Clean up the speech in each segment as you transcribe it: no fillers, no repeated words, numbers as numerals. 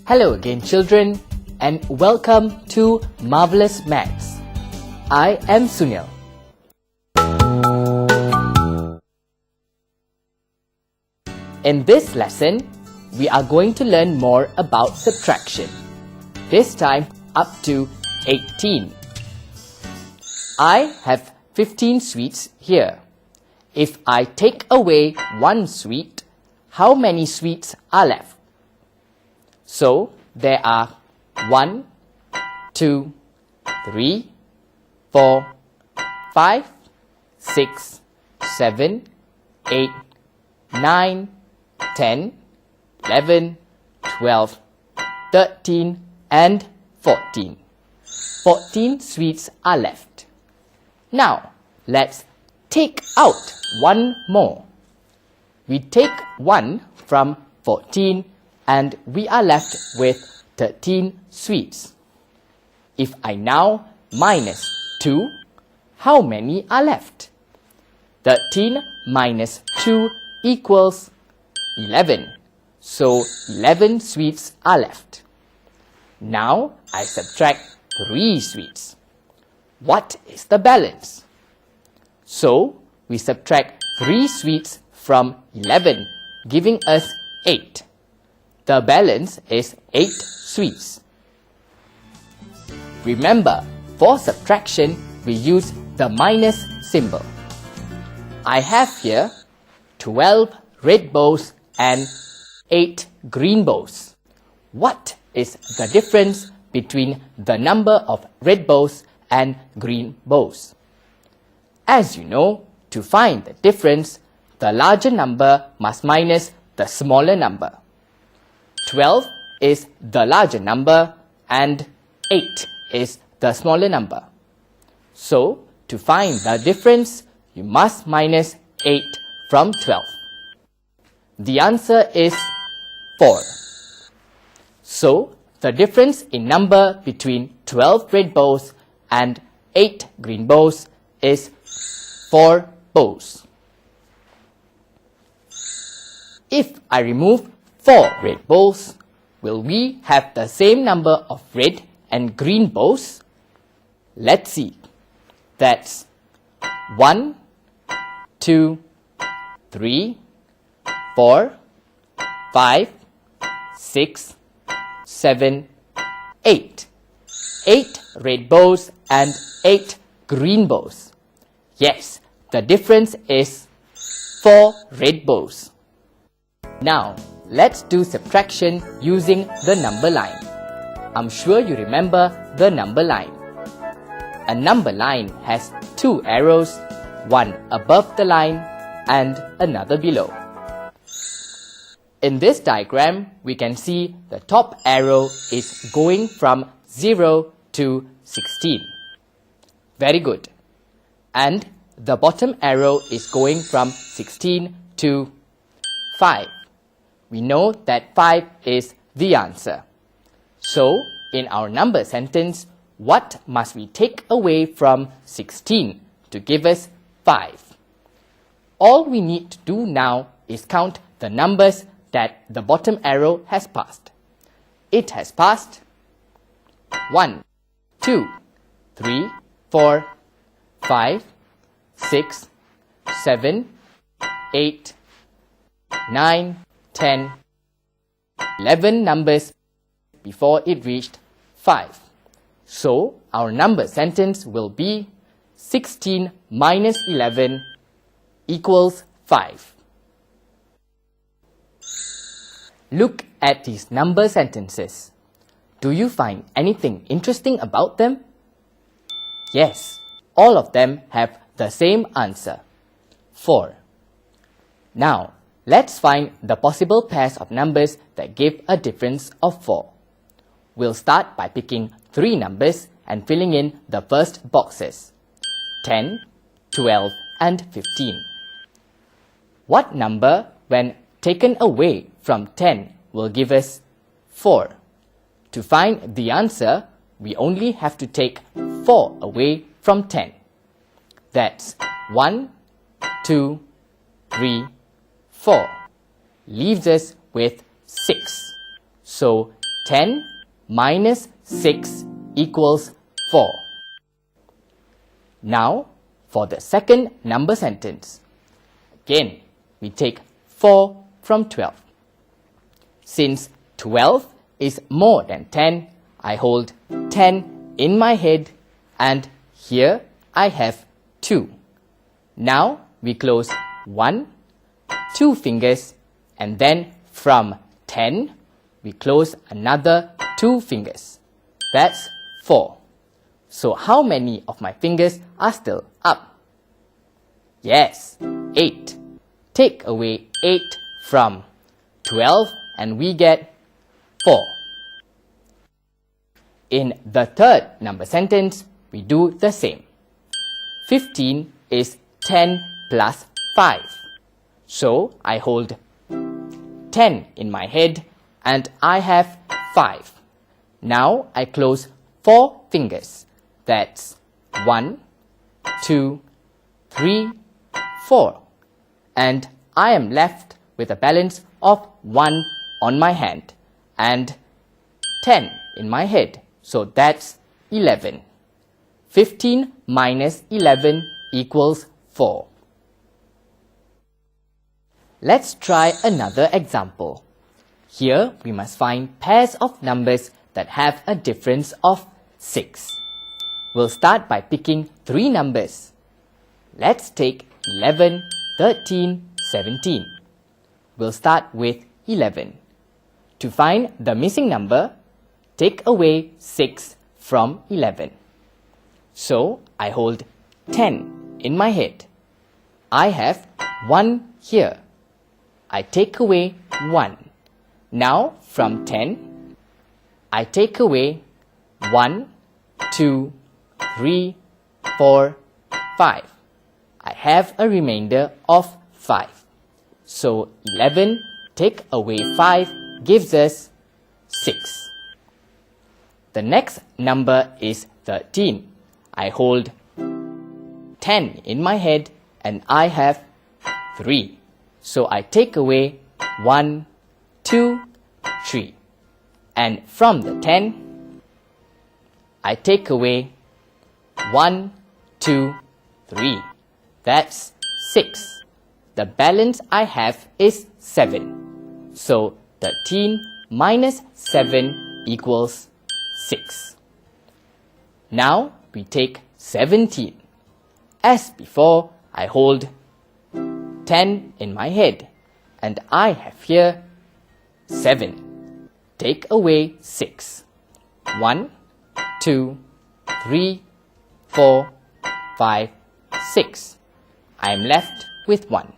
Hello again, children, and welcome to Marvelous Maths. I am Sunil. In this lesson, we are going to learn more about subtraction, this time up to 18. I have 15 sweets here. If I take away one sweet, how many sweets are left? So, there are 1, 2, 3, 4, 5, 6, 7, 8, 9, 10, 11, 12, 13 and 14. 14 sweets are left. Now, let's take out one more. We take 1 from 14 and we are left with 13 sweets. If I now minus 2, how many are left? 13 minus 2 equals 11. So 11 sweets are left. Now I subtract 3 sweets. What is the balance? So we subtract 3 sweets from 11, giving us 8. The balance is 8 sweets. Remember, for subtraction, we use the minus symbol. I have here 12 red bows and 8 green bows. What is the difference between the number of red bows and green bows? As you know, to find the difference, the larger number must minus the smaller number. 12 is the larger number and 8 is the smaller number. So, to find the difference, you must minus 8 from 12. The answer is 4. So, the difference in number between 12 red bows and 8 green bows is 4 bows. If I remove 4 red bows, will we have the same number of red and green bows? Let's see. That's 1, 2, 3, 4, 5, 6, 7, 8. 8 red bows and 8 green bows. Yes, the difference is 4 red bows. Now, let's do subtraction using the number line. I'm sure you remember the number line. A number line has 2 arrows, one above the line and another below. In this diagram, we can see the top arrow is going from 0 to 16. Very good. And the bottom arrow is going from 16 to 5. We know that 5 is the answer. So, in our number sentence, what must we take away from 16 to give us 5? All we need to do now is count the numbers that the bottom arrow has passed. It has passed 1, 2, 3, 4, 5, 6, 7, 8, 9, 10, 11 numbers before it reached 5. So, our number sentence will be 16 minus 11 equals 5. Look at these number sentences. Do you find anything interesting about them? Yes, all of them have the same answer, 4. Now, let's find the possible pairs of numbers that give a difference of 4. We'll start by picking 3 numbers and filling in the first boxes, 10, 12 and 15. What number, when taken away from 10, will give us 4? To find the answer, we only have to take 4 away from 10. That's 1, 2, 3, 4. Leaves us with 6. So 10 minus 6 equals 4. Now, for the second number sentence, again, we take 4 from 12. Since 12 is more than 10, I hold 10 in my head and here I have 2. Now, we close 1, 2 fingers and then from 10, we close another 2 fingers. That's 4. So how many of my fingers are still up? Yes, 8. Take away 8 from 12 and we get 4. In the third number sentence, we do the same. 15 is 10 plus 5. So I hold 10 in my head and I have 5. Now I close 4 fingers. That's 1, 2, 3, 4. And I am left with a balance of 1 on my hand and 10 in my head. So that's 11. 15 minus 11 equals 4. Let's try another example. Here we must find pairs of numbers that have a difference of 6. We'll start by picking 3 numbers. Let's take 11, 13, 17. We'll start with 11. To find the missing number, take away 6 from 11. So I hold 10 in my head. I have 1 here. I take away 1. Now from 10, I take away 1, 2, 3, 4, 5. I have a remainder of 5. So 11 take away 5 gives us 6. The next number is 13. I hold 10 in my head and I have 3. So I take away 1, 2, 3. And from the 10, I take away 1, 2, 3. That's 6. The balance I have is 7. So 13 minus 7 equals 6. Now we take 17. As before, I hold 10 in my head and I have here 7. Take away 6. 1, 2, 3, 4, 5, 6. I am left with 1.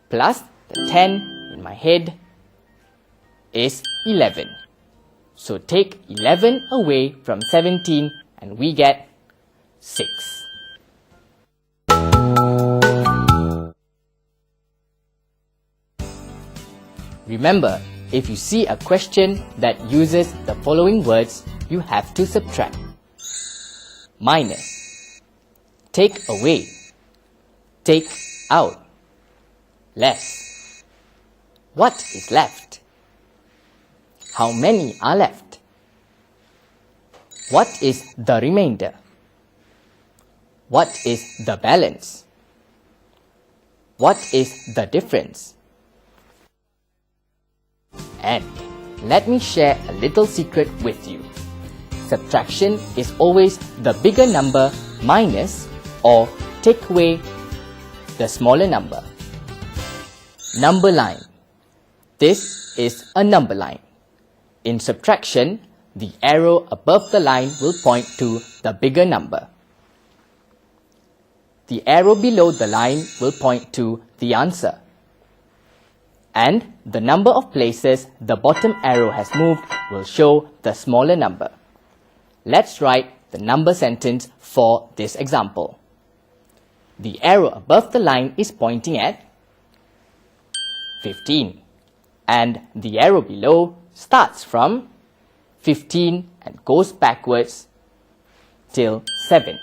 Plus the 10 in my head is 11. So take 11 away from 17 and we get 6. Remember, if you see a question that uses the following words, you have to subtract. Minus, take away, take out, less. What is left? How many are left? What is the remainder? What is the balance? What is the difference? And let me share a little secret with you. Subtraction is always the bigger number minus or take away the smaller number. Number line. This is a number line. In subtraction, the arrow above the line will point to the bigger number. The arrow below the line will point to the answer. And the number of places the bottom arrow has moved will show the smaller number. Let's write the number sentence for this example. The arrow above the line is pointing at 15 and the arrow below starts from 15 and goes backwards till 7.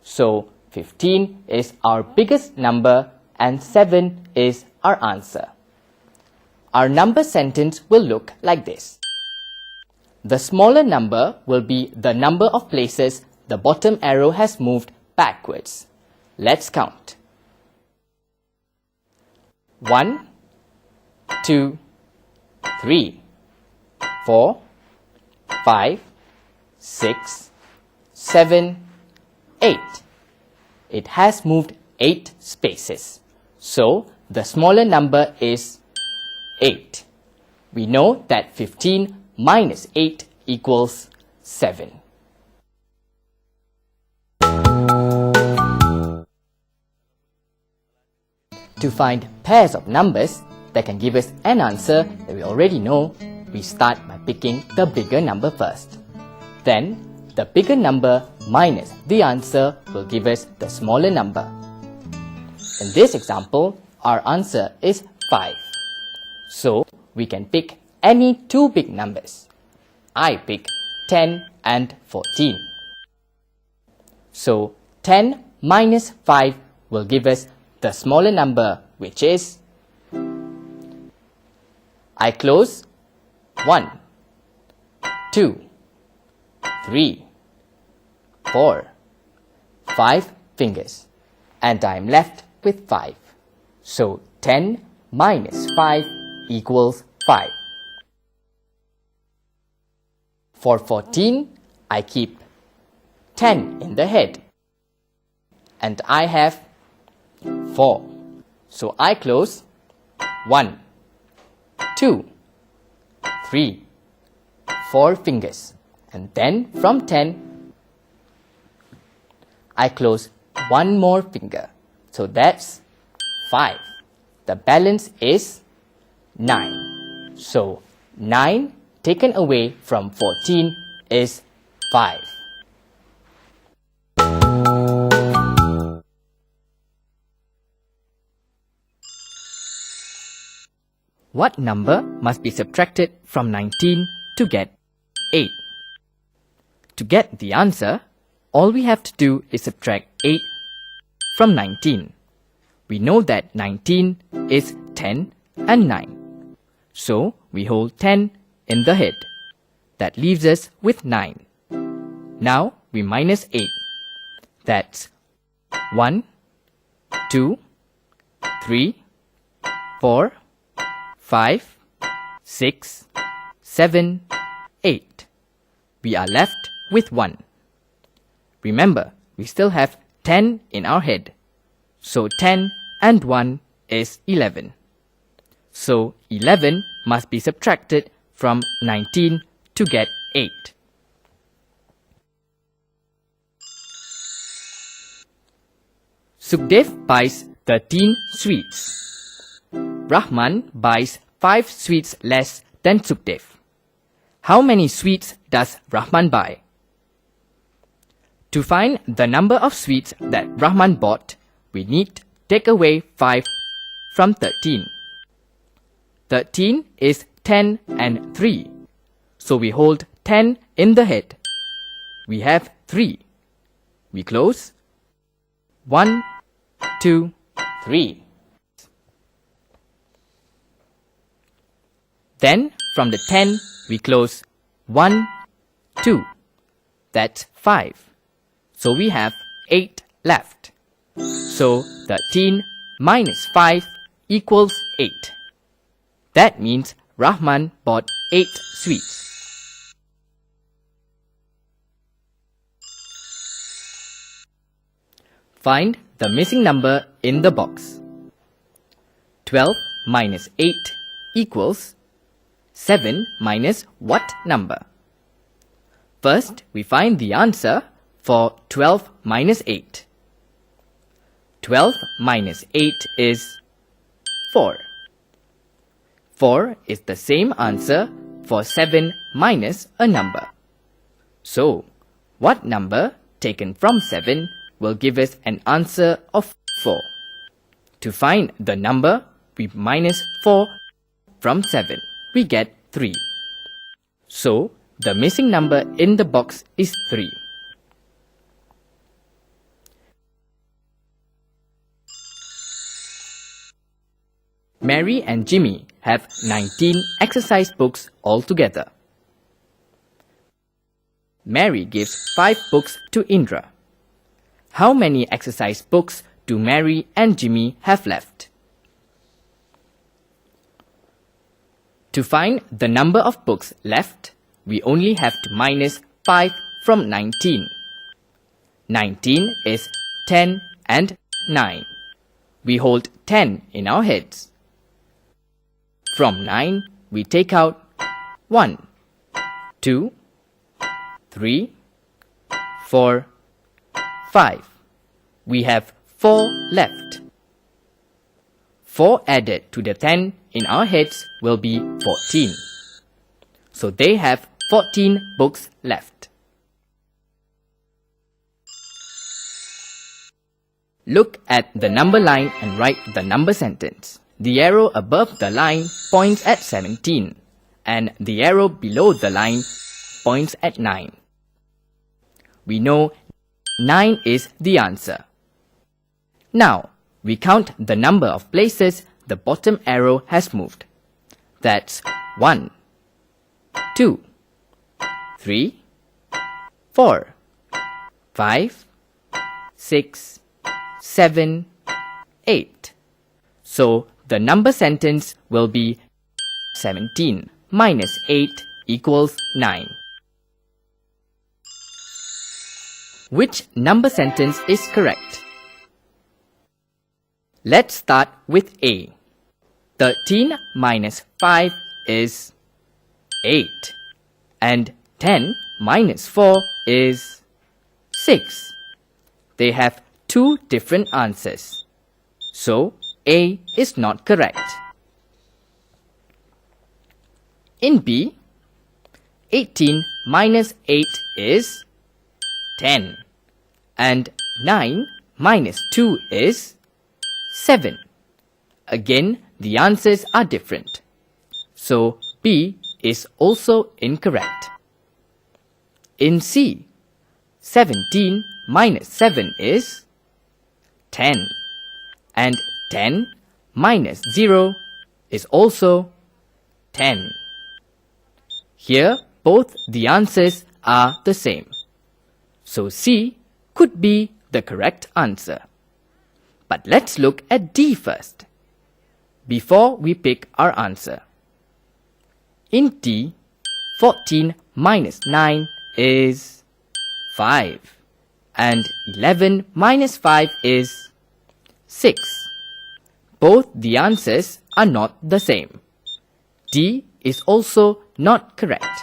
So 15 is our biggest number and 7 is our answer. Our number sentence will look like this. the smaller number will be the number of places the bottom arrow has moved backwards. Let's count. 1, 2, 3, 4, 5, 6, 7, 8. It has moved 8 spaces. So, the smaller number is 8. We know that 15 minus 8 equals 7. To find pairs of numbers that can give us an answer that we already know, we start by picking the bigger number first. Then, the bigger number minus the answer will give us the smaller number. In this example, our answer is 5. So, we can pick any two big numbers. I pick 10 and 14. So, 10 minus 5 will give us the smaller number, which is, I close 1, 2, 3, 4, 5 fingers, and I am left with 5. So 10 minus 5 equals 5. For 14, I keep 10 in the head, and I have 4. So I close 1, 2, 3, 4 fingers, and then from 10, I close one more finger. So that's 5. The balance is 9. So 9 taken away from 14 is 5. What number must be subtracted from 19 to get 8? To get the answer, all we have to do is subtract 8 from 19. We know that 19 is 10 and 9. So, we hold 10 in the head. That leaves us with 9. Now, we minus 8. That's 1, 2, 3, 4, 5, 6, 7, 8. We are left with 1. Remember, we still have 10 in our head. So 10 and 1 is 11. So 11 must be subtracted from 19 to get 8. Sukhdev buys 13 sweets. Rahman buys 5 sweets less than Sukhdev. How many sweets does Rahman buy? To find the number of sweets that Rahman bought, we need to take away 5 from 13. 13 is 10 and 3. So we hold 10 in the head. We have 3. We close 1, 2, 3. Then from the 10 we close 1, 2. That's 5. So we have 8 left. So 13 minus 5 equals 8. That means Rahman bought 8 sweets. Find the missing number in the box. 12 minus 8 equals 7 minus what number? First, we find the answer for 12 minus 8. 12 minus 8 is 4. 4 is the same answer for 7 minus a number. So, what number taken from 7 will give us an answer of 4? To find the number, we minus 4 from 7. We get 3. So, the missing number in the box is 3. Mary and Jimmy have 19 exercise books altogether. Mary gives 5 books to Indra. How many exercise books do Mary and Jimmy have left? To find the number of books left, we only have to minus 5 from 19. 19 is 10 and 9. We hold 10 in our heads. From 9, we take out 1, 2, 3, 4, 5. We have 4 left. 4 added to the 10 in our heads will be 14. So they have 14 books left. Look at the number line and write the number sentence. The arrow above the line points at 17 and the arrow below the line points at 9. We know 9 is the answer. Now, we count the number of places the bottom arrow has moved. That's 1, 2, 3, 4, 5, 6, 7, 8. So, the number sentence will be 17 minus 8 equals 9. Which number sentence is correct? Let's start with A. 13 minus 5 is 8. And 10 minus 4 is 6. They have 2 different answers. So, A is not correct. In B, 18 minus 8 is 10. And 9 minus 2 is 7. Again, the answers are different. So, B is also incorrect. In C, 17 minus 7 is 10. And 10 minus 0 is also 10. Here, both the answers are the same. So C could be the correct answer. But let's look at D first, before we pick our answer. In D, 14 minus 9 is 5. And 11 minus 5 is 6. Both the answers are not the same. D is also not correct.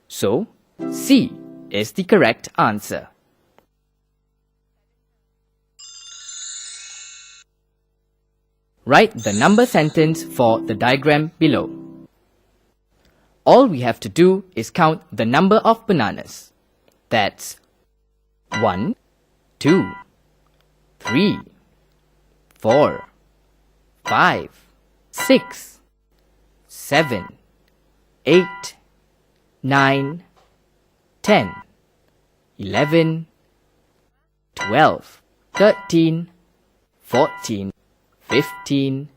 So, C is the correct answer. Write the number sentence for the diagram below. All we have to do is count the number of bananas. That's 1, 2, 3, 4, 5, 6, 7, 8, 9, 10, 11, 12, 13, 14, 15,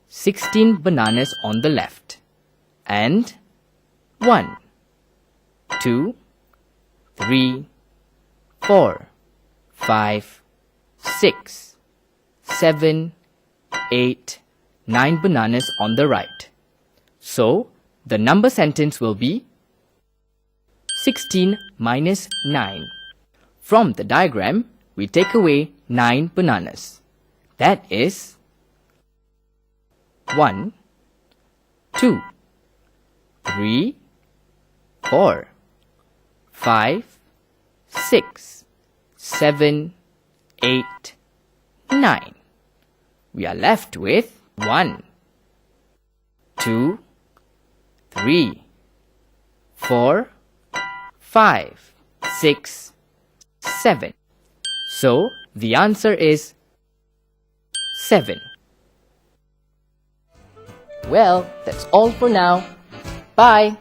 16 bananas on the left. And 1, 2, 3, 4, 5, 6, 7, 8, 9 bananas on the right. So, the number sentence will be 16 minus 9. From the diagram, we take away 9 bananas. That is 1, 2, 3, 4, 5, 6, 7, 8, 9. We are left with 1, 2, 3, 4, 5, 6, 7. So, the answer is 7. Well, that's all for now. Bye!